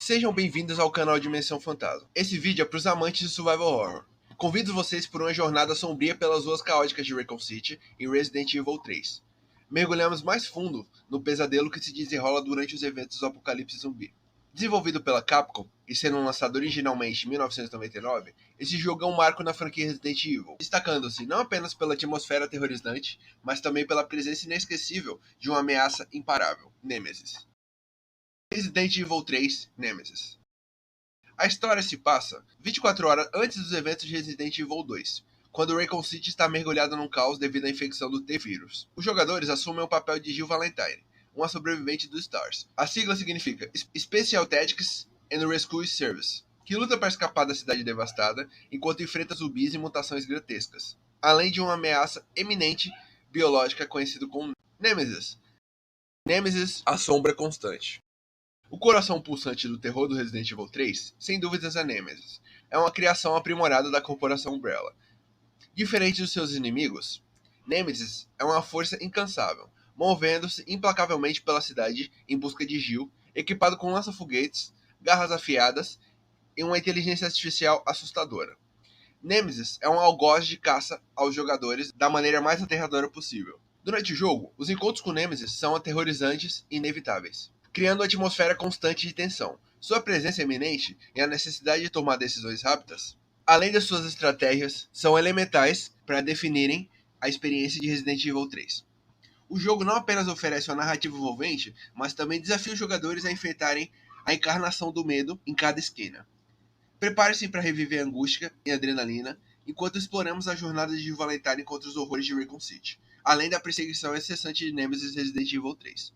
Sejam bem-vindos ao canal Dimensão Fantasma. Esse vídeo é para os amantes de Survival Horror. Convido vocês por uma jornada sombria pelas ruas caóticas de Raccoon City em Resident Evil 3. Mergulhamos mais fundo no pesadelo que se desenrola durante os eventos do apocalipse zumbi. Desenvolvido pela Capcom e sendo lançado originalmente em 1999, esse jogo é um marco na franquia Resident Evil, destacando-se não apenas pela atmosfera aterrorizante, mas também pela presença inesquecível de uma ameaça imparável, Nemesis. Resident Evil 3 Nemesis. A história se passa 24 horas antes dos eventos de Resident Evil 2, quando Raccoon City está mergulhada num caos devido à infecção do T-Vírus. Os jogadores assumem o papel de Jill Valentine, uma sobrevivente do STARS. A sigla significa Special Tactics and Rescue Service, que luta para escapar da cidade devastada enquanto enfrenta zumbis e mutações grotescas, além de uma ameaça eminente biológica conhecida como Nemesis. Nemesis, a sombra constante. O coração pulsante do terror do Resident Evil 3, sem dúvidas é Nemesis. É uma criação aprimorada da corporação Umbrella. Diferente dos seus inimigos, Nemesis é uma força incansável, movendo-se implacavelmente pela cidade em busca de Jill, equipado com lança-foguetes, garras afiadas e uma inteligência artificial assustadora. Nemesis é um algoz de caça aos jogadores da maneira mais aterradora possível. Durante o jogo, os encontros com Nemesis são aterrorizantes e inevitáveis, criando uma atmosfera constante de tensão. Sua presença iminente e a necessidade de tomar decisões rápidas, além das suas estratégias, são elementais para definirem a experiência de Resident Evil 3. O jogo não apenas oferece uma narrativa envolvente, mas também desafia os jogadores a enfrentarem a encarnação do medo em cada esquina. Prepare-se para reviver a angústia e a adrenalina enquanto exploramos a jornada de Valentine contra os horrores de Raccoon City, além da perseguição incessante de Nemesis Resident Evil 3.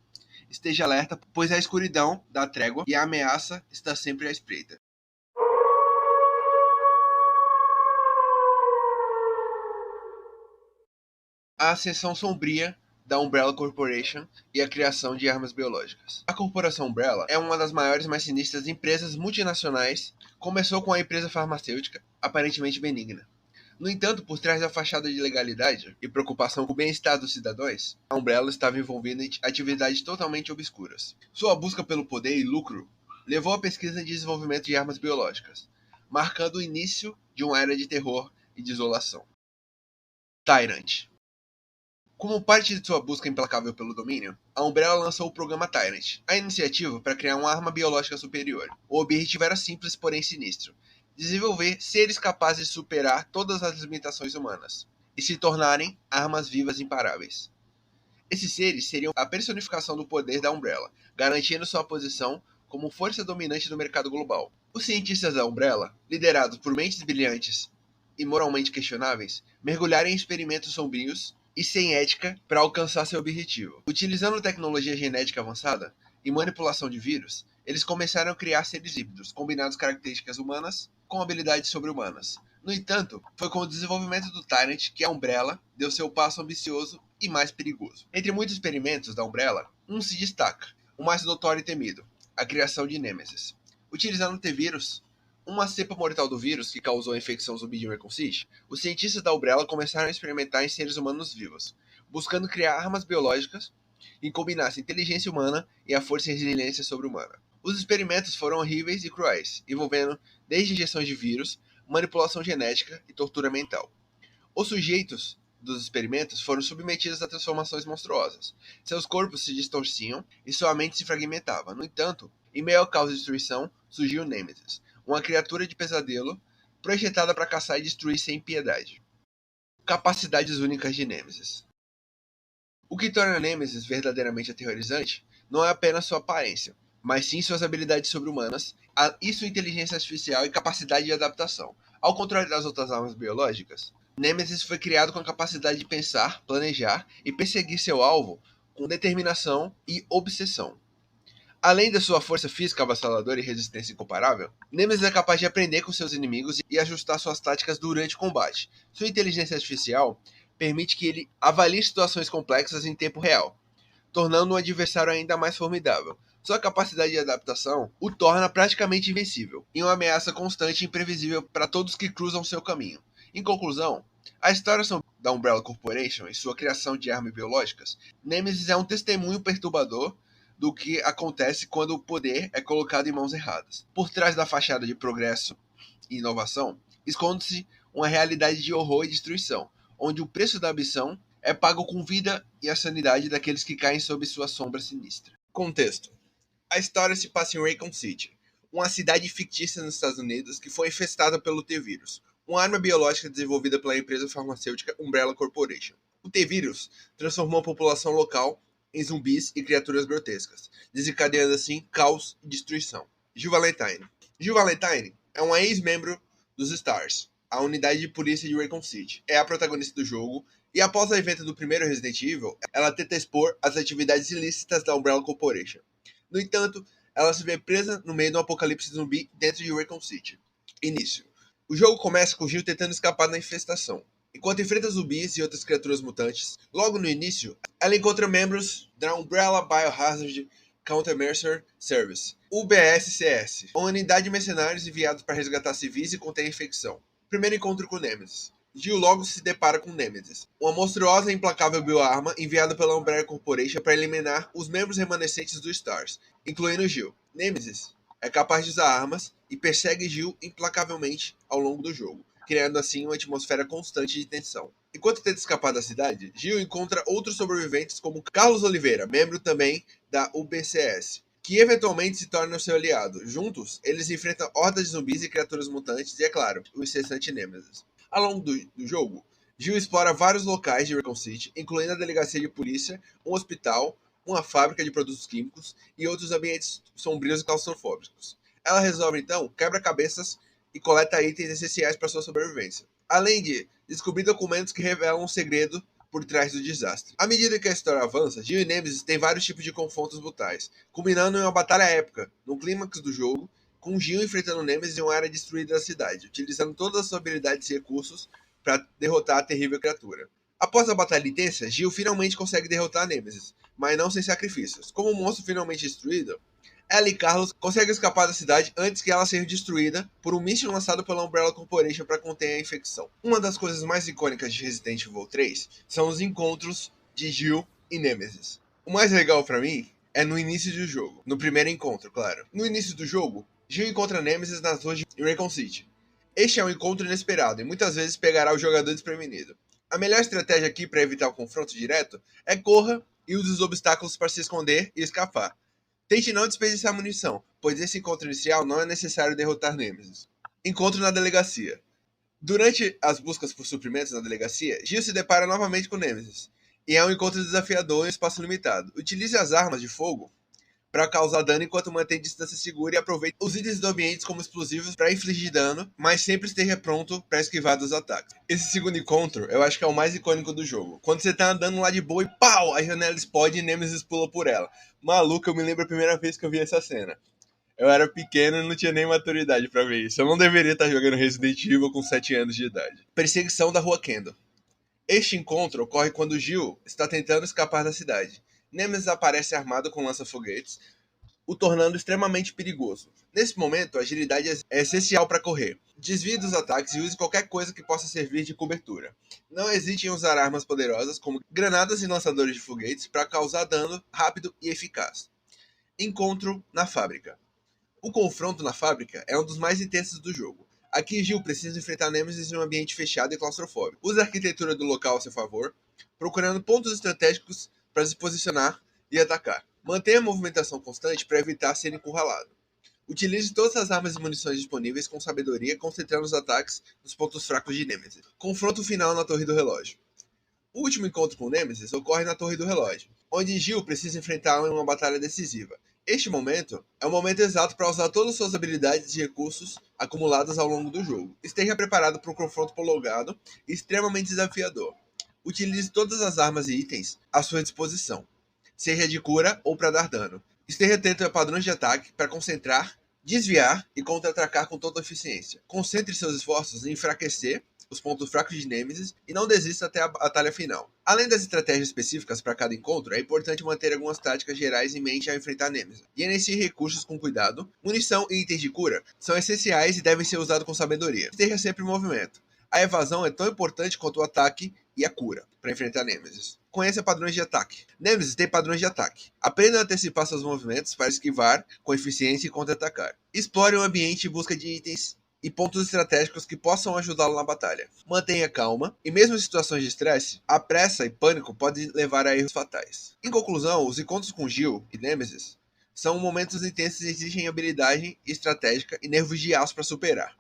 Esteja alerta, pois a escuridão dá trégua e a ameaça está sempre à espreita. A ascensão sombria da Umbrella Corporation e a criação de armas biológicas. A corporação Umbrella é uma das maiores e mais sinistras empresas multinacionais. Começou com a empresa farmacêutica, aparentemente benigna. No entanto, por trás da fachada de legalidade e preocupação com o bem-estar dos cidadãos, a Umbrella estava envolvida em atividades totalmente obscuras. Sua busca pelo poder e lucro levou à pesquisa e desenvolvimento de armas biológicas, marcando o início de uma era de terror e desolação. Tyrant. Como parte de sua busca implacável pelo domínio, a Umbrella lançou o programa Tyrant, a iniciativa para criar uma arma biológica superior. O objetivo era simples, porém sinistro: desenvolver seres capazes de superar todas as limitações humanas e se tornarem armas vivas imparáveis. Esses seres seriam a personificação do poder da Umbrella, garantindo sua posição como força dominante do mercado global. Os cientistas da Umbrella, liderados por mentes brilhantes e moralmente questionáveis, mergulharam em experimentos sombrios e sem ética para alcançar seu objetivo. Utilizando tecnologia genética avançada e manipulação de vírus, eles começaram a criar seres híbridos, combinados características humanas com habilidades sobre-humanas. No entanto, foi com o desenvolvimento do Tyrant que a Umbrella deu seu passo ambicioso e mais perigoso. Entre muitos experimentos da Umbrella, um se destaca, o mais notório e temido: a criação de Nemesis. Utilizando o T-Vírus, uma cepa mortal do vírus que causou a infecção zumbi de Raccoon City, os cientistas da Umbrella começaram a experimentar em seres humanos vivos, buscando criar armas biológicas que combinassem inteligência humana e a força e resiliência sobre-humana. Os experimentos foram horríveis e cruéis, envolvendo desde injeções de vírus, manipulação genética e tortura mental. Os sujeitos dos experimentos foram submetidos a transformações monstruosas. Seus corpos se distorciam e sua mente se fragmentava. No entanto, em meio ao caos e destruição, surgiu Nemesis, uma criatura de pesadelo projetada para caçar e destruir sem piedade. Capacidades únicas de Nemesis. O que torna Nemesis verdadeiramente aterrorizante não é apenas sua aparência, mas sim suas habilidades sobre-humanas e sua inteligência artificial e capacidade de adaptação. Ao contrário das outras armas biológicas, Nemesis foi criado com a capacidade de pensar, planejar e perseguir seu alvo com determinação e obsessão. Além da sua força física avassaladora e resistência incomparável, Nemesis é capaz de aprender com seus inimigos e ajustar suas táticas durante o combate. Sua inteligência artificial permite que ele avalie situações complexas em tempo real, tornando um adversário ainda mais formidável. Sua capacidade de adaptação o torna praticamente invencível, e uma ameaça constante e imprevisível para todos que cruzam seu caminho. Em conclusão, a história da Umbrella Corporation e sua criação de armas biológicas, Nemesis é um testemunho perturbador do que acontece quando o poder é colocado em mãos erradas. Por trás da fachada de progresso e inovação, esconde-se uma realidade de horror e destruição, onde o preço da ambição é pago com vida e a sanidade daqueles que caem sob sua sombra sinistra. Contexto: a história se passa em Raycon City, uma cidade fictícia nos Estados Unidos que foi infestada pelo T-Vírus, uma arma biológica desenvolvida pela empresa farmacêutica Umbrella Corporation. O T-Vírus transformou a população local em zumbis e criaturas grotescas, desencadeando assim caos e destruição. Jill Valentine. Jill Valentine é uma ex-membro dos Stars, a unidade de polícia de Raycon City. É a protagonista do jogo e após o evento do primeiro Resident Evil, ela tenta expor as atividades ilícitas da Umbrella Corporation. No entanto, ela se vê presa no meio de um apocalipse zumbi dentro de Raycon City. Início. O jogo começa com Jill tentando escapar da infestação. Enquanto enfrenta zumbis e outras criaturas mutantes, logo no início, ela encontra membros da Umbrella Biohazard Countermeasure Service, UBSCS, uma unidade de mercenários enviados para resgatar civis e conter a infecção. Primeiro encontro com Nemesis. Jill logo se depara com Nemesis, uma monstruosa e implacável bioarma enviada pela Umbrella Corporation para eliminar os membros remanescentes do Stars, incluindo Jill. Nemesis é capaz de usar armas e persegue Jill implacavelmente ao longo do jogo, criando assim uma atmosfera constante de tensão. Enquanto tenta escapar da cidade, Jill encontra outros sobreviventes como Carlos Oliveira, membro também da UBCS, que eventualmente se torna seu aliado. Juntos, eles enfrentam hordas de zumbis e criaturas mutantes e, é claro, o incessante Nemesis. Ao longo do jogo, Jill explora vários locais de Raycon City, incluindo a delegacia de polícia, um hospital, uma fábrica de produtos químicos e outros ambientes sombrios e claustrofóbicos. Ela resolve então quebra-cabeças e coleta itens essenciais para sua sobrevivência, além de descobrir documentos que revelam um segredo por trás do desastre. À medida que a história avança, Jill e Nemesis têm vários tipos de confrontos brutais, culminando em uma batalha épica, no clímax do jogo, com Jill enfrentando Nemesis em uma área destruída da cidade, utilizando todas as suas habilidades e recursos para derrotar a terrível criatura. Após a batalha intensa, Jill finalmente consegue derrotar Nemesis, mas não sem sacrifícios. Como o monstro finalmente destruído, ela e Carlos conseguem escapar da cidade antes que ela seja destruída por um míssil lançado pela Umbrella Corporation para conter a infecção. Uma das coisas mais icônicas de Resident Evil 3 são os encontros de Jill e Nemesis. O mais legal para mim é no início do jogo, no primeiro encontro, claro. No início do jogo, Jill encontra Nemesis nas ruas de Raycon City. Este é um encontro inesperado e muitas vezes pegará o jogador desprevenido. A melhor estratégia aqui para evitar o confronto direto é corra e use os obstáculos para se esconder e escapar. Tente não desperdiçar munição, pois nesse encontro inicial não é necessário derrotar Nemesis. Encontro na delegacia. Durante as buscas por suprimentos na delegacia, Jill se depara novamente com Nemesis, e é um encontro desafiador em um espaço limitado. Utilize as armas de fogo para causar dano enquanto mantém distância segura e aproveite os itens do ambiente como explosivos para infligir dano, mas sempre esteja pronto para esquivar dos ataques. Esse segundo encontro eu acho que é o mais icônico do jogo. Quando você tá andando lá de boa e pau, a janela explode e Nemesis pula por ela. Maluco, eu me lembro a primeira vez que eu vi essa cena. Eu era pequeno e não tinha nem maturidade para ver isso. Eu não deveria estar jogando Resident Evil com 7 anos de idade. Perseguição da Rua Kendall. Este encontro ocorre quando Jill está tentando escapar da cidade. Nemesis aparece armado com lança-foguetes, o tornando extremamente perigoso. Nesse momento, a agilidade é essencial para correr. Desvie dos ataques e use qualquer coisa que possa servir de cobertura. Não hesite em usar armas poderosas como granadas e lançadores de foguetes para causar dano rápido e eficaz. Encontro na fábrica. O confronto na fábrica é um dos mais intensos do jogo. Aqui Jill precisa enfrentar Nemesis em um ambiente fechado e claustrofóbico. Use a arquitetura do local a seu favor, procurando pontos estratégicos para se posicionar e atacar. Mantenha a movimentação constante para evitar ser encurralado. Utilize todas as armas e munições disponíveis com sabedoria, concentrando os ataques nos pontos fracos de Nemesis. Confronto final na Torre do Relógio. O último encontro com Nemesis ocorre na Torre do Relógio, onde Jill precisa enfrentá-lo em uma batalha decisiva. Este momento é o momento exato para usar todas as suas habilidades e recursos acumulados ao longo do jogo. Esteja preparado para um confronto prolongado e extremamente desafiador. Utilize todas as armas e itens à sua disposição, seja de cura ou para dar dano. Esteja atento a padrões de ataque para concentrar, desviar e contra-atacar com toda eficiência. Concentre seus esforços em enfraquecer os pontos fracos de Nemesis e não desista até a batalha final. Além das estratégias específicas para cada encontro, é importante manter algumas táticas gerais em mente ao enfrentar Nemesis. Gerencie recursos com cuidado. Munição e itens de cura são essenciais e devem ser usados com sabedoria. Esteja sempre em movimento. A evasão é tão importante quanto o ataque e a cura para enfrentar Nemesis. Conheça padrões de ataque. Nemesis tem padrões de ataque. Aprenda a antecipar seus movimentos para esquivar com eficiência e contra-atacar. Explore o ambiente em busca de itens e pontos estratégicos que possam ajudá-lo na batalha. Mantenha calma, e mesmo em situações de estresse, a pressa e pânico podem levar a erros fatais. Em conclusão, os encontros com Jill e Nemesis são momentos intensos e exigem habilidade estratégica e nervos de aço para superar.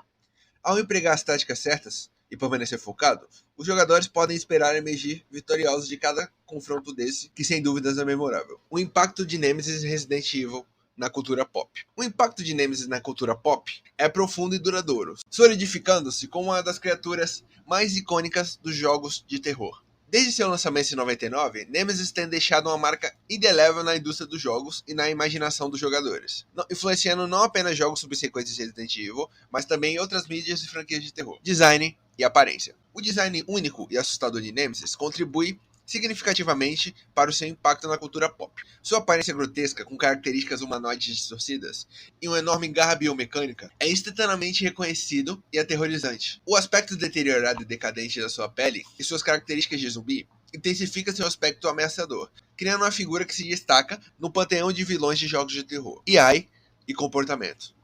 Ao empregar as táticas certas e permanecer focado, os jogadores podem esperar emergir vitoriosos de cada confronto desse, que sem dúvidas é memorável. O impacto de Nemesis em Resident Evil na cultura pop. O impacto de Nemesis na cultura pop é profundo e duradouro, solidificando-se como uma das criaturas mais icônicas dos jogos de terror. Desde seu lançamento em 99, Nemesis tem deixado uma marca indelével na indústria dos jogos e na imaginação dos jogadores, influenciando não apenas jogos subsequentes de Resident Evil, mas também outras mídias e franquias de terror. Design e aparência. O design único e assustador de Nemesis contribui significativamente para o seu impacto na cultura pop. Sua aparência grotesca, com características humanoides distorcidas e uma enorme garra biomecânica, é instantaneamente reconhecido e aterrorizante. O aspecto deteriorado e decadente da sua pele e suas características de zumbi intensifica seu aspecto ameaçador, criando uma figura que se destaca no panteão de vilões de jogos de terror. AI e comportamento.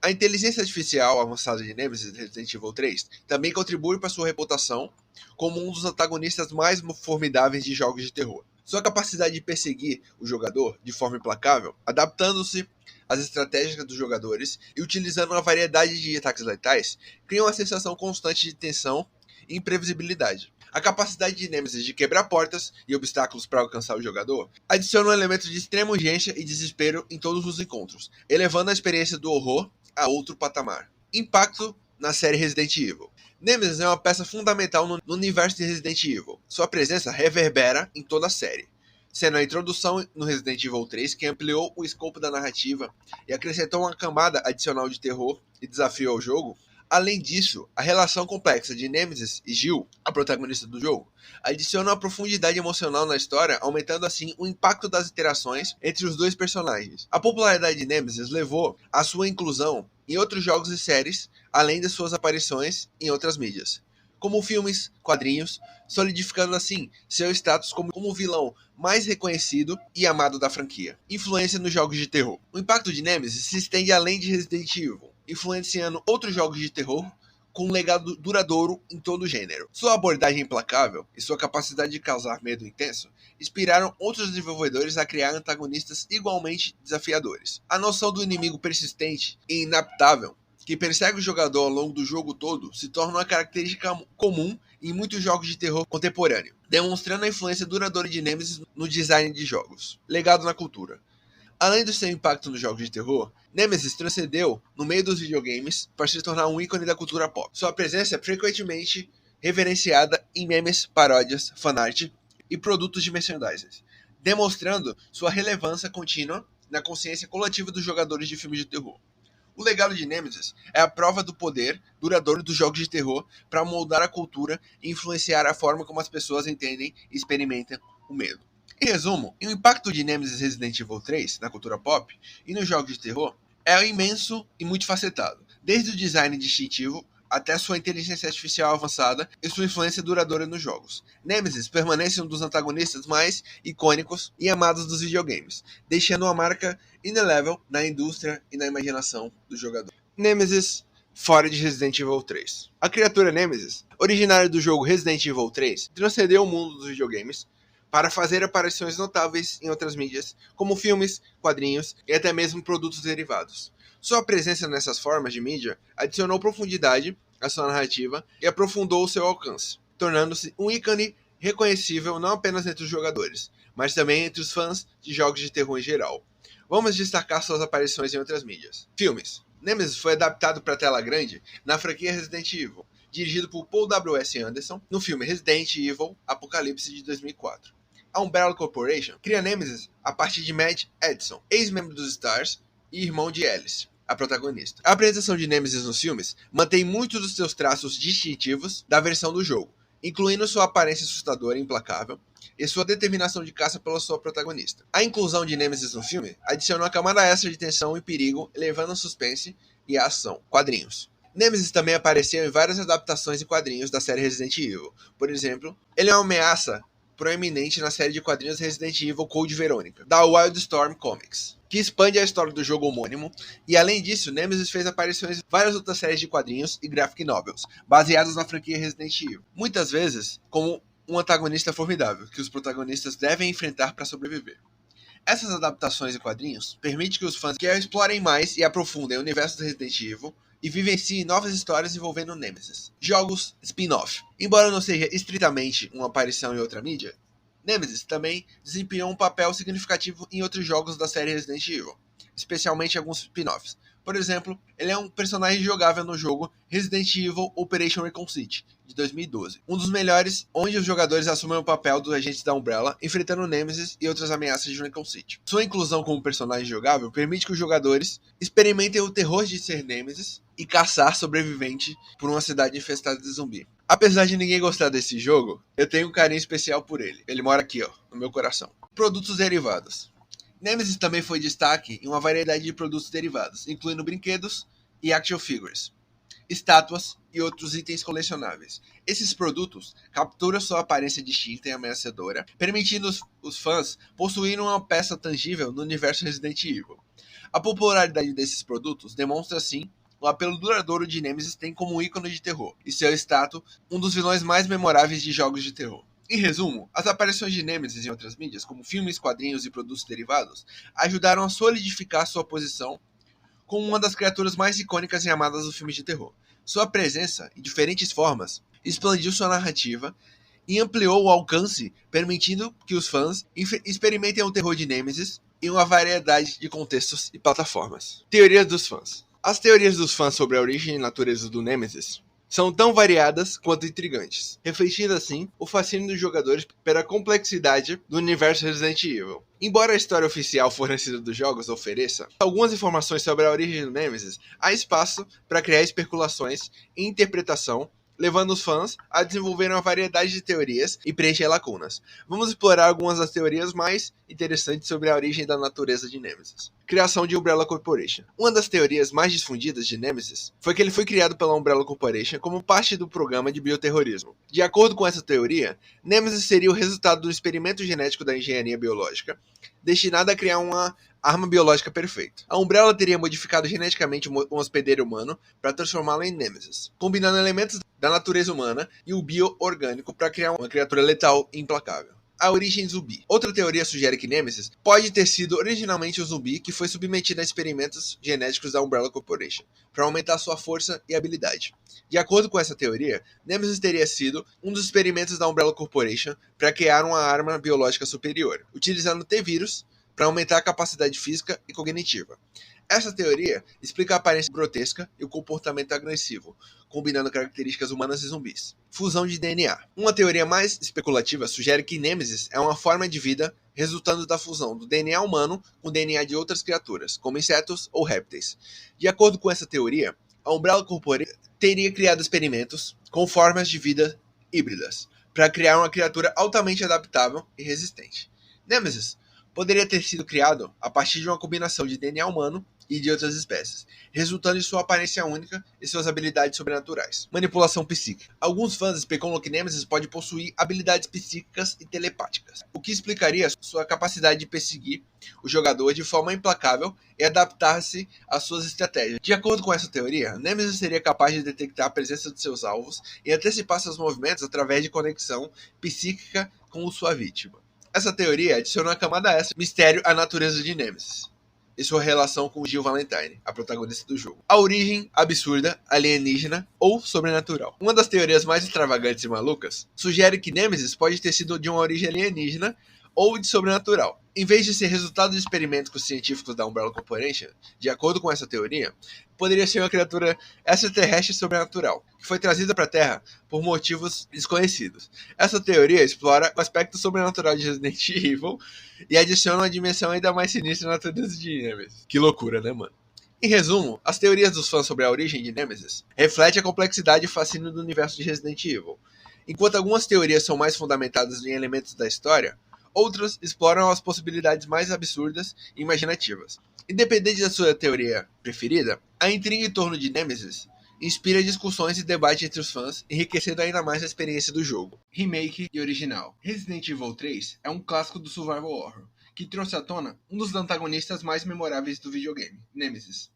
A inteligência artificial avançada de Nemesis de Resident Evil 3 também contribui para sua reputação como um dos antagonistas mais formidáveis de jogos de terror. Sua capacidade de perseguir o jogador de forma implacável, adaptando-se às estratégias dos jogadores e utilizando uma variedade de ataques letais, cria uma sensação constante de tensão e imprevisibilidade. A capacidade de Nemesis de quebrar portas e obstáculos para alcançar o jogador adiciona um elemento de extrema urgência e desespero em todos os encontros, elevando a experiência do horror a outro patamar. Impacto na série Resident Evil. Nemesis é uma peça fundamental no universo de Resident Evil. Sua presença reverbera em toda a série, sendo a introdução no Resident Evil 3 que ampliou o escopo da narrativa e acrescentou uma camada adicional de terror e desafio ao jogo. Além disso, a relação complexa de Nemesis e Jill, a protagonista do jogo, adiciona uma profundidade emocional na história, aumentando assim o impacto das interações entre os dois personagens. A popularidade de Nemesis levou à sua inclusão em outros jogos e séries, além de suas aparições em outras mídias, como filmes, quadrinhos, solidificando assim seu status como o vilão mais reconhecido e amado da franquia. Influência nos jogos de terror. O impacto de Nemesis se estende além de Resident Evil, influenciando outros jogos de terror com um legado duradouro em todo o gênero. Sua abordagem implacável e sua capacidade de causar medo intenso inspiraram outros desenvolvedores a criar antagonistas igualmente desafiadores. A noção do inimigo persistente e inaptável que persegue o jogador ao longo do jogo todo se torna uma característica comum em muitos jogos de terror contemporâneo, demonstrando a influência duradoura de Nemesis no design de jogos. Legado na cultura. Além do seu impacto nos jogos de terror, Nemesis transcendeu no meio dos videogames para se tornar um ícone da cultura pop. Sua presença é frequentemente reverenciada em memes, paródias, fanart e produtos de merchandising, demonstrando sua relevância contínua na consciência coletiva dos jogadores de filmes de terror. O legado de Nemesis é a prova do poder duradouro dos jogos de terror para moldar a cultura e influenciar a forma como as pessoas entendem e experimentam o medo. Em resumo, o impacto de Nemesis Resident Evil 3 na cultura pop e nos jogos de terror é imenso e multifacetado, desde o design distintivo até sua inteligência artificial avançada e sua influência duradoura nos jogos. Nemesis permanece um dos antagonistas mais icônicos e amados dos videogames, deixando uma marca indelével na indústria e na imaginação do jogador. Nemesis fora de Resident Evil 3. A criatura Nemesis, originária do jogo Resident Evil 3, transcendeu o mundo dos videogames para fazer aparições notáveis em outras mídias, como filmes, quadrinhos e até mesmo produtos derivados. Sua presença nessas formas de mídia adicionou profundidade à sua narrativa e aprofundou o seu alcance, tornando-se um ícone reconhecível não apenas entre os jogadores, mas também entre os fãs de jogos de terror em geral. Vamos destacar suas aparições em outras mídias. Filmes. Nemesis foi adaptado para a tela grande na franquia Resident Evil, dirigido por Paul W.S. Anderson, no filme Resident Evil Apocalipse de 2004. A Umbrella Corporation cria Nemesis a partir de Matt Edson, ex-membro dos Stars e irmão de Alice, a protagonista. A apresentação de Nemesis nos filmes mantém muitos dos seus traços distintivos da versão do jogo, incluindo sua aparência assustadora e implacável e sua determinação de caça pela sua protagonista. A inclusão de Nemesis no filme adicionou uma camada extra de tensão e perigo, elevando o suspense e a ação. Quadrinhos. Nemesis também apareceu em várias adaptações em quadrinhos da série Resident Evil. Por exemplo, ele é uma ameaça proeminente na série de quadrinhos Resident Evil Code Veronica, da Wildstorm Comics, que expande a história do jogo homônimo, e além disso, Nemesis fez aparições em várias outras séries de quadrinhos e graphic novels, baseadas na franquia Resident Evil, muitas vezes como um antagonista formidável, que os protagonistas devem enfrentar para sobreviver. Essas adaptações em quadrinhos permitem que os fãs que explorem mais e aprofundem o universo do Resident Evil e vivenciem novas histórias envolvendo Nemesis. Jogos spin-off. Embora não seja estritamente uma aparição em outra mídia, Nemesis também desempenhou um papel significativo em outros jogos da série Resident Evil, especialmente alguns spin-offs. Por exemplo, ele é um personagem jogável no jogo Resident Evil Operation Raccoon City, de 2012. Um dos melhores, onde os jogadores assumem o papel dos agentes da Umbrella, enfrentando Nemesis e outras ameaças de Raccoon City. Sua inclusão como personagem jogável permite que os jogadores experimentem o terror de ser Nemesis e caçar sobrevivente por uma cidade infestada de zumbi. Apesar de ninguém gostar desse jogo, eu tenho um carinho especial por ele. Ele mora aqui, no meu coração. Produtos derivados. Nemesis também foi destaque em uma variedade de produtos derivados, incluindo brinquedos e action figures, estátuas e outros itens colecionáveis. Esses produtos capturam sua aparência distinta e ameaçadora, permitindo os fãs possuírem uma peça tangível no universo Resident Evil. A popularidade desses produtos demonstra, assim, o apelo duradouro de Nemesis tem como ícone de terror, e seu status um dos vilões mais memoráveis de jogos de terror. Em resumo, as aparições de Nemesis em outras mídias, como filmes, quadrinhos e produtos derivados, ajudaram a solidificar sua posição como uma das criaturas mais icônicas e amadas dos filmes de terror. Sua presença, em diferentes formas, expandiu sua narrativa e ampliou o alcance, permitindo que os fãs experimentem o terror de Nemesis em uma variedade de contextos e plataformas. Teorias dos fãs. As teorias dos fãs sobre a origem e natureza do Nemesis são tão variadas quanto intrigantes, refletindo assim o fascínio dos jogadores pela complexidade do universo Resident Evil. Embora a história oficial fornecida dos jogos ofereça algumas informações sobre a origem do Nemesis, há espaço para criar especulações e interpretação, levando os fãs a desenvolver uma variedade de teorias e preencher lacunas. Vamos explorar algumas das teorias mais interessantes sobre a origem da natureza de Nemesis. Criação de Umbrella Corporation. Uma das teorias mais difundidas de Nemesis foi que ele foi criado pela Umbrella Corporation como parte do programa de bioterrorismo. De acordo com essa teoria, Nemesis seria o resultado do experimento genético da engenharia biológica, destinado a criar uma arma biológica perfeita. A Umbrella teria modificado geneticamente um hospedeiro humano para transformá-lo em Nemesis, combinando elementos da natureza humana e o bio-orgânico para criar uma criatura letal e implacável. A origem zumbi. Outra teoria sugere que Nemesis pode ter sido originalmente um zumbi que foi submetido a experimentos genéticos da Umbrella Corporation, para aumentar sua força e habilidade. De acordo com essa teoria, Nemesis teria sido um dos experimentos da Umbrella Corporation para criar uma arma biológica superior, utilizando T-vírus para aumentar a capacidade física e cognitiva. Essa teoria explica a aparência grotesca e o comportamento agressivo, combinando características humanas e zumbis. Fusão de DNA. Uma teoria mais especulativa sugere que Nemesis é uma forma de vida resultando da fusão do DNA humano com o DNA de outras criaturas, como insetos ou répteis. De acordo com essa teoria, a Umbrella Corporation teria criado experimentos com formas de vida híbridas, para criar uma criatura altamente adaptável e resistente. Nemesis poderia ter sido criado a partir de uma combinação de DNA humano e de outras espécies, resultando em sua aparência única e suas habilidades sobrenaturais. Manipulação psíquica. Alguns fãs especulam que Nemesis pode possuir habilidades psíquicas e telepáticas, o que explicaria sua capacidade de perseguir o jogador de forma implacável e adaptar-se às suas estratégias. De acordo com essa teoria, Nemesis seria capaz de detectar a presença de seus alvos e antecipar seus movimentos através de conexão psíquica com sua vítima. Essa teoria adiciona uma camada extra mistério à natureza de Nemesis e sua relação com Jill Valentine, a protagonista do jogo. A origem absurda, alienígena ou sobrenatural. Uma das teorias mais extravagantes e malucas sugere que Nemesis pode ter sido de uma origem alienígena ou de sobrenatural. Em vez de ser resultado de experimentos científicos da Umbrella Corporation, de acordo com essa teoria, poderia ser uma criatura extraterrestre sobrenatural, que foi trazida para a Terra por motivos desconhecidos. Essa teoria explora o aspecto sobrenatural de Resident Evil e adiciona uma dimensão ainda mais sinistra na natureza de Nemesis. Que loucura, né, mano? Em resumo, as teorias dos fãs sobre a origem de Nemesis refletem a complexidade e fascínio do universo de Resident Evil. Enquanto algumas teorias são mais fundamentadas em elementos da história, outras exploram as possibilidades mais absurdas e imaginativas. Independente da sua teoria preferida, a intriga em torno de Nemesis inspira discussões e debate entre os fãs, enriquecendo ainda mais a experiência do jogo. Remake e original. Resident Evil 3 é um clássico do survival horror, que trouxe à tona um dos antagonistas mais memoráveis do videogame, Nemesis.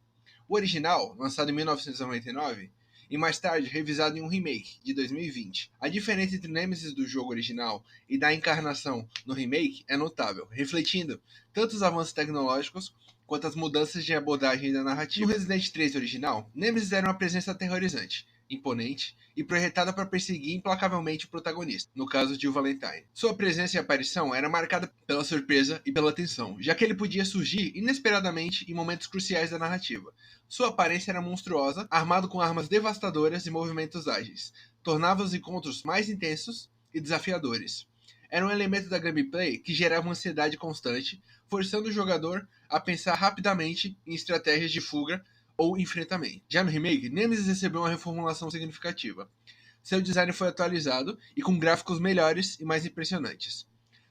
O original, lançado em 1999, e mais tarde revisado em um remake, de 2020. A diferença entre o Nemesis do jogo original e da encarnação no remake é notável, refletindo tanto os avanços tecnológicos quanto as mudanças de abordagem da narrativa. No Resident 3 original, Nemesis era uma presença aterrorizante, imponente e projetada para perseguir implacavelmente o protagonista, no caso de o Valentine. Sua presença e aparição era marcada pela surpresa e pela tensão, já que ele podia surgir inesperadamente em momentos cruciais da narrativa. Sua aparência era monstruosa, armado com armas devastadoras e movimentos ágeis, tornava os encontros mais intensos e desafiadores. Era um elemento da gameplay que gerava uma ansiedade constante, forçando o jogador a pensar rapidamente em estratégias de fuga ou enfrentamento. Já no remake, Nemesis recebeu uma reformulação significativa. Seu design foi atualizado e com gráficos melhores e mais impressionantes.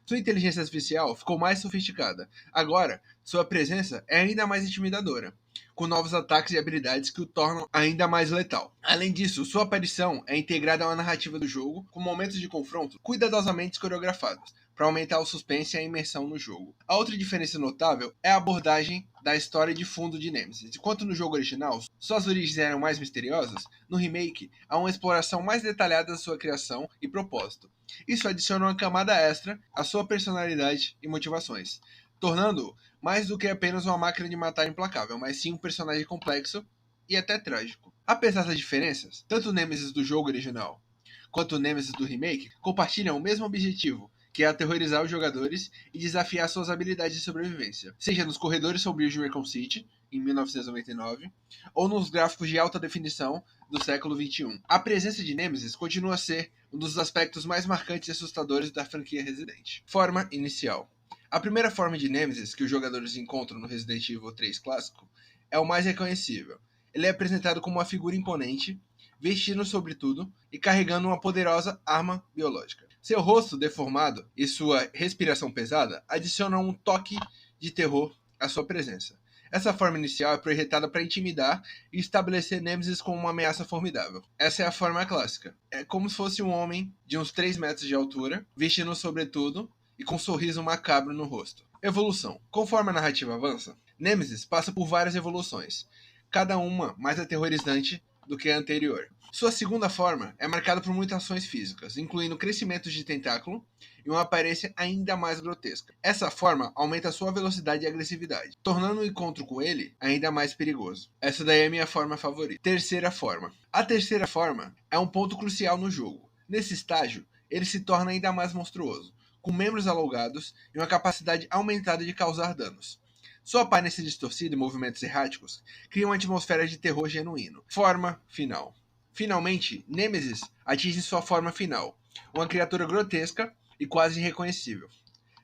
Sua inteligência artificial ficou mais sofisticada. Agora, sua presença é ainda mais intimidadora, com novos ataques e habilidades que o tornam ainda mais letal. Além disso, sua aparição é integrada a uma narrativa do jogo, com momentos de confronto cuidadosamente coreografados, para aumentar o suspense e a imersão no jogo. A outra diferença notável é a abordagem da história de fundo de Nemesis. Enquanto no jogo original suas origens eram mais misteriosas, no remake há uma exploração mais detalhada da sua criação e propósito. Isso adiciona uma camada extra à sua personalidade e motivações, tornando-o mais do que apenas uma máquina de matar implacável, mas sim um personagem complexo e até trágico. Apesar das diferenças, tanto o Nemesis do jogo original quanto o Nemesis do remake compartilham o mesmo objetivo, que é aterrorizar os jogadores e desafiar suas habilidades de sobrevivência, seja nos corredores sombrios de Raccoon City, em 1999, ou nos gráficos de alta definição do século XXI. A presença de Nemesis continua a ser um dos aspectos mais marcantes e assustadores da franquia Resident. Forma inicial. A primeira forma de Nemesis que os jogadores encontram no Resident Evil 3 clássico é o mais reconhecível. Ele é apresentado como uma figura imponente, vestindo sobretudo e carregando uma poderosa arma biológica. Seu rosto deformado e sua respiração pesada adicionam um toque de terror à sua presença. Essa forma inicial é projetada para intimidar e estabelecer Nemesis como uma ameaça formidável. Essa é a forma clássica. É como se fosse um homem de uns 3 metros de altura, vestindo sobretudo e com um sorriso macabro no rosto. Evolução. Conforme a narrativa avança, Nemesis passa por várias evoluções, cada uma mais aterrorizante do que a anterior. Sua segunda forma é marcada por mutações físicas, incluindo crescimentos de tentáculo e uma aparência ainda mais grotesca. Essa forma aumenta sua velocidade e agressividade, tornando o encontro com ele ainda mais perigoso. Essa daí é a minha forma favorita. Terceira forma. A terceira forma é um ponto crucial no jogo. Nesse estágio, ele se torna ainda mais monstruoso, com membros alongados e uma capacidade aumentada de causar danos. Sua aparência distorcida e movimentos erráticos criam uma atmosfera de terror genuíno. Forma final. Finalmente, Nemesis atinge sua forma final, uma criatura grotesca e quase irreconhecível.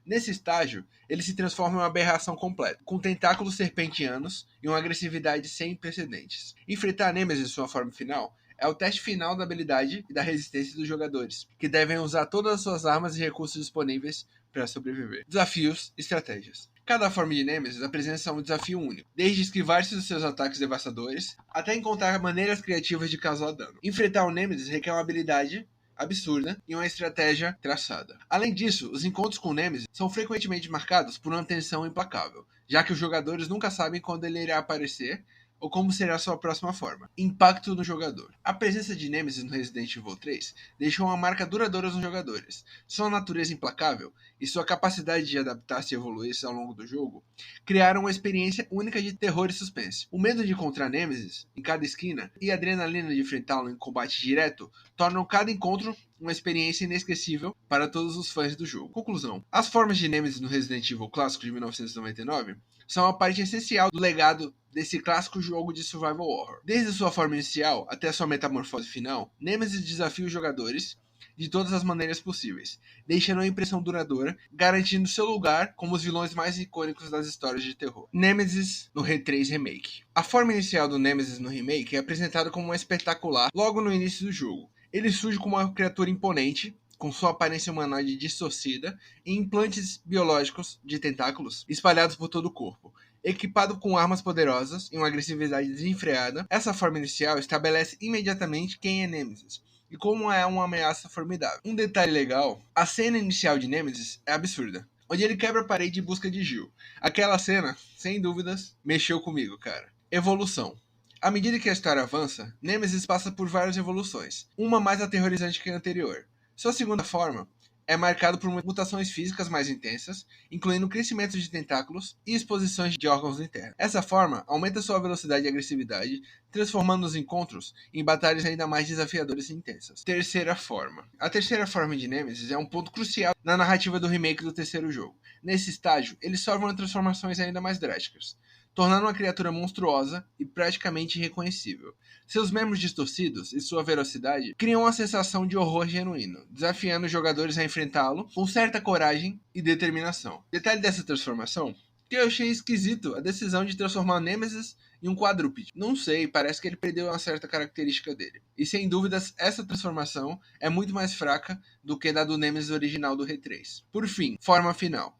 Nesse estágio, ele se transforma em uma aberração completa, com tentáculos serpentianos e uma agressividade sem precedentes. Enfrentar Nemesis em sua forma final é o teste final da habilidade e da resistência dos jogadores, que devem usar todas as suas armas e recursos disponíveis para sobreviver. Desafios e estratégias. Cada forma de Nemesis apresenta um desafio único, desde esquivar-se dos seus ataques devastadores, até encontrar maneiras criativas de causar dano. Enfrentar o Nemesis requer uma habilidade absurda e uma estratégia traçada. Além disso, os encontros com o Nemesis são frequentemente marcados por uma tensão implacável, já que os jogadores nunca sabem quando ele irá aparecer ou como será sua próxima forma. Impacto no jogador. A presença de Nemesis no Resident Evil 3 deixou uma marca duradoura nos jogadores. Sua natureza implacável e sua capacidade de adaptar-se e evoluir-se ao longo do jogo criaram uma experiência única de terror e suspense. O medo de encontrar Nemesis em cada esquina e a adrenalina de enfrentá-lo em combate direto tornam cada encontro uma experiência inesquecível para todos os fãs do jogo. Conclusão. As formas de Nemesis no Resident Evil clássico de 1999 são uma parte essencial do legado desse clássico jogo de survival horror. Desde sua forma inicial até sua metamorfose final, Nemesis desafia os jogadores de todas as maneiras possíveis, deixando uma impressão duradoura, garantindo seu lugar como os vilões mais icônicos das histórias de terror. Nemesis no R3 Remake. A forma inicial do Nemesis no remake é apresentada como uma espetacular logo no início do jogo. Ele surge como uma criatura imponente, com sua aparência humanoide distorcida e implantes biológicos de tentáculos espalhados por todo o corpo, Equipado com armas poderosas e uma agressividade desenfreada, essa forma inicial estabelece imediatamente quem é Nemesis e como é uma ameaça formidável. Um detalhe legal, a cena inicial de Nemesis é absurda, onde ele quebra a parede em busca de Jill. Aquela cena, sem dúvidas, mexeu comigo, cara. Evolução. À medida que a história avança, Nemesis passa por várias evoluções, uma mais aterrorizante que a anterior. Sua segunda forma é marcado por mutações físicas mais intensas, incluindo crescimento de tentáculos e exposições de órgãos internos. Essa forma aumenta sua velocidade e agressividade, transformando os encontros em batalhas ainda mais desafiadoras e intensas. Terceira forma. A terceira forma de Nemesis é um ponto crucial na narrativa do remake do terceiro jogo. Nesse estágio, ele sofre transformações ainda mais drásticas, tornando uma criatura monstruosa e praticamente irreconhecível. Seus membros distorcidos e sua velocidade criam uma sensação de horror genuíno, desafiando os jogadores a enfrentá-lo com certa coragem e determinação. Detalhe dessa transformação, que eu achei esquisito a decisão de transformar Nemesis em um quadrúpede. Não sei, parece que ele perdeu uma certa característica dele. E sem dúvidas, essa transformação é muito mais fraca do que a da do Nemesis original do R3. Por fim, forma final.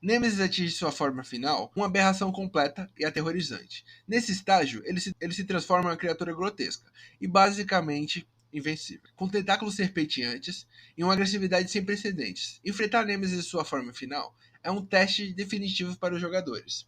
Nemesis atinge sua forma final, uma aberração completa e aterrorizante. Nesse estágio, ele se transforma em uma criatura grotesca e basicamente invencível, com tentáculos serpenteantes e uma agressividade sem precedentes. Enfrentar Nemesis em sua forma final é um teste definitivo para os jogadores,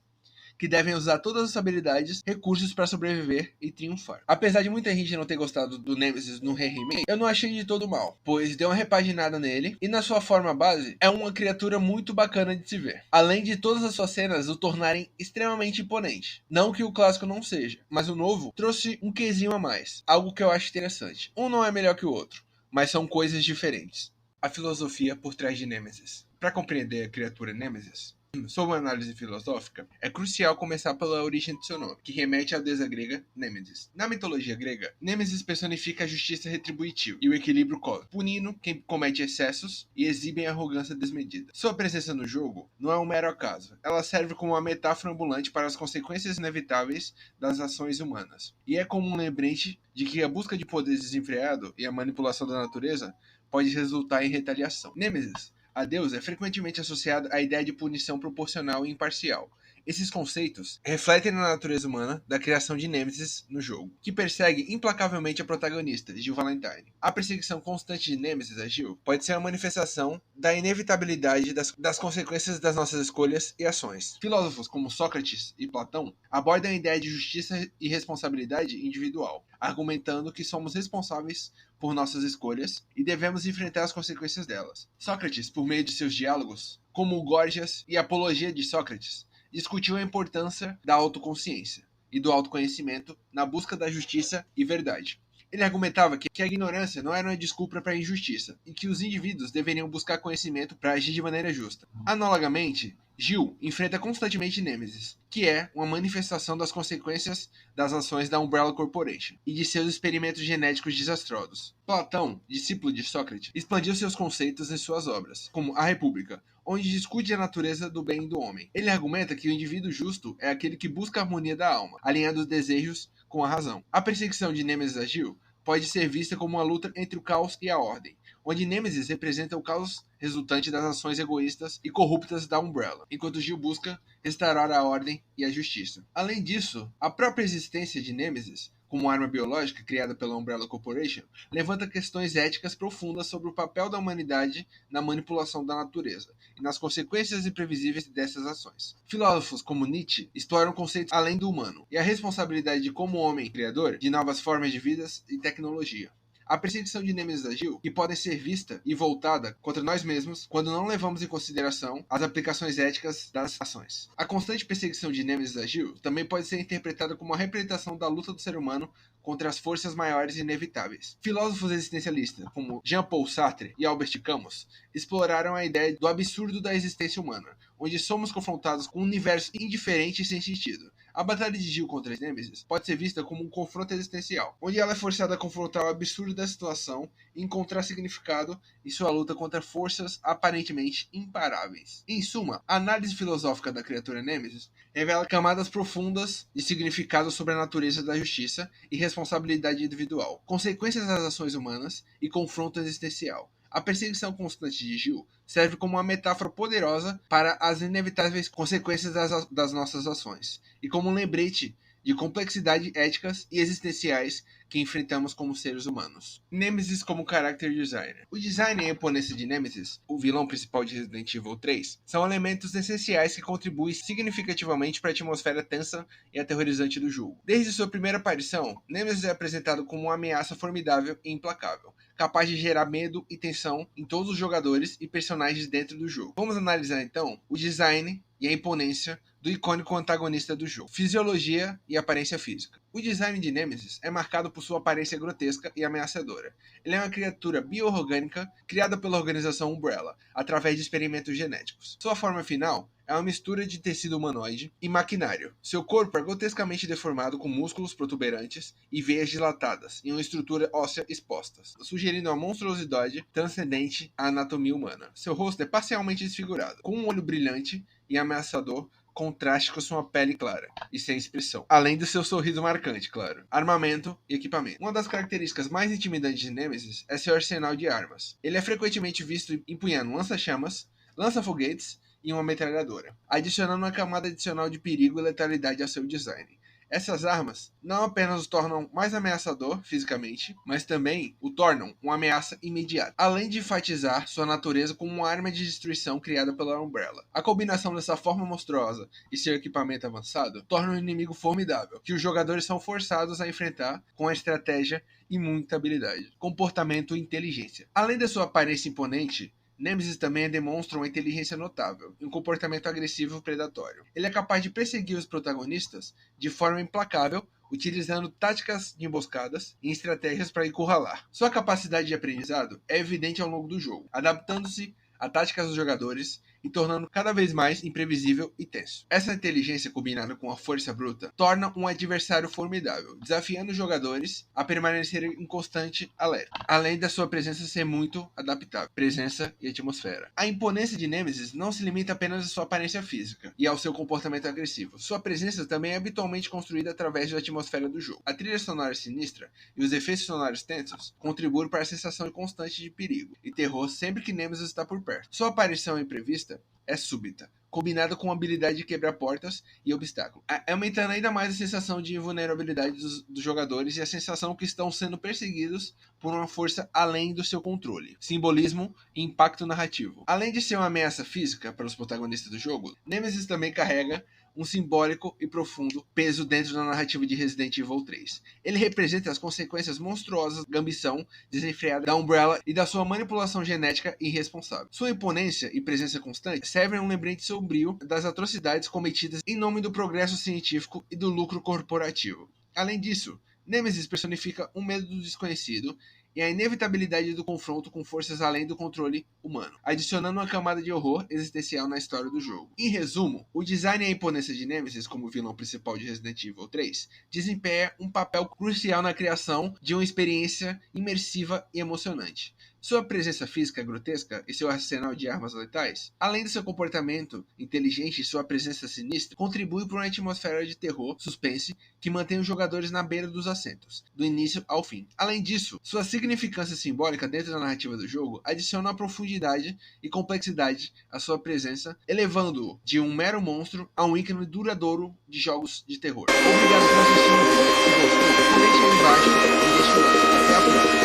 que devem usar todas as habilidades, recursos para sobreviver e triunfar. Apesar de muita gente não ter gostado do Nemesis no remake, eu não achei de todo mal, pois deu uma repaginada nele e na sua forma base é uma criatura muito bacana de se ver. Além de todas as suas cenas o tornarem extremamente imponente. Não que o clássico não seja, mas o novo trouxe um quesinho a mais, algo que eu acho interessante. Um não é melhor que o outro, mas são coisas diferentes. A filosofia por trás de Nemesis. Para compreender a criatura Nemesis, sob uma análise filosófica, é crucial começar pela origem de seu nome, que remete à deusa grega Nêmesis. Na mitologia grega, Nêmesis personifica a justiça retributiva e o equilíbrio cósmico, punindo quem comete excessos e exibe arrogância desmedida. Sua presença no jogo não é um mero acaso, ela serve como uma metáfora ambulante para as consequências inevitáveis das ações humanas, e é como um lembrete de que a busca de poder desenfreado e a manipulação da natureza pode resultar em retaliação. Nêmesis, a deusa, é frequentemente associada à ideia de punição proporcional e imparcial. Esses conceitos refletem na natureza humana da criação de Nêmesis no jogo, que persegue implacavelmente a protagonista, Jill Valentine. A perseguição constante de Nêmesis a Jill pode ser uma manifestação da inevitabilidade das consequências das nossas escolhas e ações. Filósofos como Sócrates e Platão abordam a ideia de justiça e responsabilidade individual, argumentando que somos responsáveis por nossas escolhas e devemos enfrentar as consequências delas. Sócrates, por meio de seus diálogos, como o Górgias e a Apologia de Sócrates, discutiu a importância da autoconsciência e do autoconhecimento na busca da justiça e verdade. Ele argumentava que a ignorância não era uma desculpa para a injustiça e que os indivíduos deveriam buscar conhecimento para agir de maneira justa. Analogamente, Jill enfrenta constantemente Nêmesis, que é uma manifestação das consequências das ações da Umbrella Corporation e de seus experimentos genéticos desastrosos. Platão, discípulo de Sócrates, expandiu seus conceitos em suas obras, como A República, onde discute a natureza do bem e do homem. Ele argumenta que o indivíduo justo é aquele que busca a harmonia da alma, alinhando os desejos com a razão. A perseguição de Nêmesis a Jill pode ser vista como uma luta entre o caos e a ordem, onde Nêmesis representa o caos resultante das ações egoístas e corruptas da Umbrella, enquanto Jill busca restaurar a ordem e a justiça. Além disso, a própria existência de Nêmesis, como arma biológica criada pela Umbrella Corporation, levanta questões éticas profundas sobre o papel da humanidade na manipulação da natureza e nas consequências imprevisíveis dessas ações. Filósofos como Nietzsche exploram conceitos além do humano e a responsabilidade de como homem criador de novas formas de vida e tecnologia. A perseguição de Nêmesis a Jill, que podem ser vista e voltada contra nós mesmos quando não levamos em consideração as aplicações éticas das ações. A constante perseguição de Nêmesis a Jill também pode ser interpretada como uma representação da luta do ser humano contra as forças maiores e inevitáveis. Filósofos existencialistas como Jean-Paul Sartre e Albert Camus exploraram a ideia do absurdo da existência humana, onde somos confrontados com um universo indiferente e sem sentido. A batalha de Jill contra as Nêmesis pode ser vista como um confronto existencial, onde ela é forçada a confrontar o absurdo da situação e encontrar significado em sua luta contra forças aparentemente imparáveis. Em suma, a análise filosófica da criatura Nêmesis revela camadas profundas de significado sobre a natureza da justiça e responsabilidade individual, consequências das ações humanas e confronto existencial. A perseguição constante de Jill serve como uma metáfora poderosa para as inevitáveis consequências das nossas ações, e como um lembrete de complexidades éticas e existenciais que enfrentamos como seres humanos. Nemesis como character designer. O design e a imponência de Nemesis, o vilão principal de Resident Evil 3, são elementos essenciais que contribuem significativamente para a atmosfera tensa e aterrorizante do jogo. Desde sua primeira aparição, Nemesis é apresentado como uma ameaça formidável e implacável, capaz de gerar medo e tensão em todos os jogadores e personagens dentro do jogo. Vamos analisar então o design e a imponência do icônico antagonista do jogo. Fisiologia e aparência física. O design de Nemesis é marcado por sua aparência grotesca e ameaçadora. Ele é uma criatura bio-orgânica criada pela organização Umbrella, através de experimentos genéticos. Sua forma final é uma mistura de tecido humanoide e maquinário. Seu corpo é grotescamente deformado com músculos protuberantes e veias dilatadas e uma estrutura óssea exposta, sugerindo uma monstruosidade transcendente à anatomia humana. Seu rosto é parcialmente desfigurado, com um olho brilhante e ameaçador, contraste com sua pele clara e sem expressão, além do seu sorriso marcante, claro. Armamento e equipamento. Uma das características mais intimidantes de Nemesis é seu arsenal de armas. Ele é frequentemente visto empunhando lança-chamas, lança-foguetes e uma metralhadora, adicionando uma camada adicional de perigo e letalidade ao seu design. Essas armas não apenas o tornam mais ameaçador fisicamente, mas também o tornam uma ameaça imediata, além de enfatizar sua natureza como uma arma de destruição criada pela Umbrella. A combinação dessa forma monstruosa e seu equipamento avançado torna um inimigo formidável, que os jogadores são forçados a enfrentar com a estratégia e muita habilidade. Comportamento e inteligência. Além da sua aparência imponente, Nemesis também demonstra uma inteligência notável e um comportamento agressivo e predatório. Ele é capaz de perseguir os protagonistas de forma implacável, utilizando táticas de emboscadas e estratégias para encurralar. Sua capacidade de aprendizado é evidente ao longo do jogo, adaptando-se a táticas dos jogadores e tornando cada vez mais imprevisível e tenso. Essa inteligência combinada com a força bruta torna um adversário formidável, desafiando os jogadores a permanecerem em constante alerta, além da sua presença ser muito adaptável, presença e atmosfera. A imponência de Nemesis não se limita apenas à sua aparência física e ao seu comportamento agressivo. Sua presença também é habitualmente construída através da atmosfera do jogo. A trilha sonora sinistra e os efeitos sonoros tensos contribuem para a sensação constante de perigo e terror sempre que Nemesis está por perto. Sua aparição imprevista é súbita, combinada com a habilidade de quebrar portas e obstáculos, aumentando ainda mais a sensação de invulnerabilidade dos jogadores e a sensação que estão sendo perseguidos por uma força além do seu controle. Simbolismo e impacto narrativo. Além de ser uma ameaça física para os protagonistas do jogo, Nemesis também carrega um simbólico e profundo peso dentro da narrativa de Resident Evil 3. Ele representa as consequências monstruosas da ambição desenfreada da Umbrella e da sua manipulação genética irresponsável. Sua imponência e presença constante servem um lembrete sombrio das atrocidades cometidas em nome do progresso científico e do lucro corporativo. Além disso, Nemesis personifica um medo do desconhecido e a inevitabilidade do confronto com forças além do controle humano, adicionando uma camada de horror existencial na história do jogo. Em resumo, o design e a imponência de Nemesis como vilão principal de Resident Evil 3 desempenha um papel crucial na criação de uma experiência imersiva e emocionante. Sua presença física grotesca e seu arsenal de armas letais, além do seu comportamento inteligente e sua presença sinistra, contribuem para uma atmosfera de terror, suspense, que mantém os jogadores na beira dos assentos, do início ao fim. Além disso, sua significância simbólica dentro da narrativa do jogo adiciona uma profundidade e complexidade à sua presença, elevando-o de um mero monstro a um ícone duradouro de jogos de terror. Obrigado por assistir o vídeo. Se gostou, comente aí embaixo e deixe o like. Até a próxima.